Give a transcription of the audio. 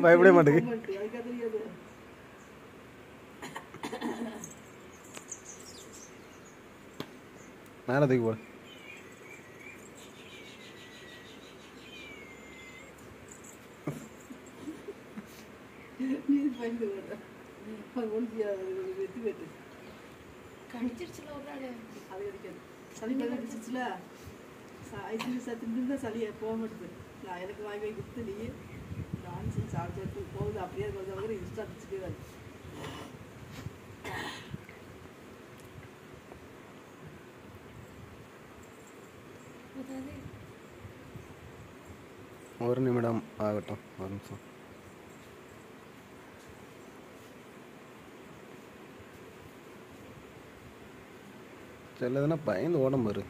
பயப்பட மாட்டேங்க. மேலே தூக்கி போடு. கடிச்சிருச்சுல ஒரு நாள். அது கிடைக்காது. சளி கடிச்சிருச்சுல ஐஸ்கிரீம் சாப்பிட்டு சளியை போக மாட்டேது. நான் எனக்கு வாங்கி கொடுத்து நீ டான்ஸும் சாப்பிட்டு போகுது. அப்படியே கொஞ்சம் இன்ஸ்டா வச்சுட்டு ஒரு நிமிடம் ஆகட்டும். ஒரு நிமிஷம். செல்லதுன்னா பயந்து ஓடம் பாரு.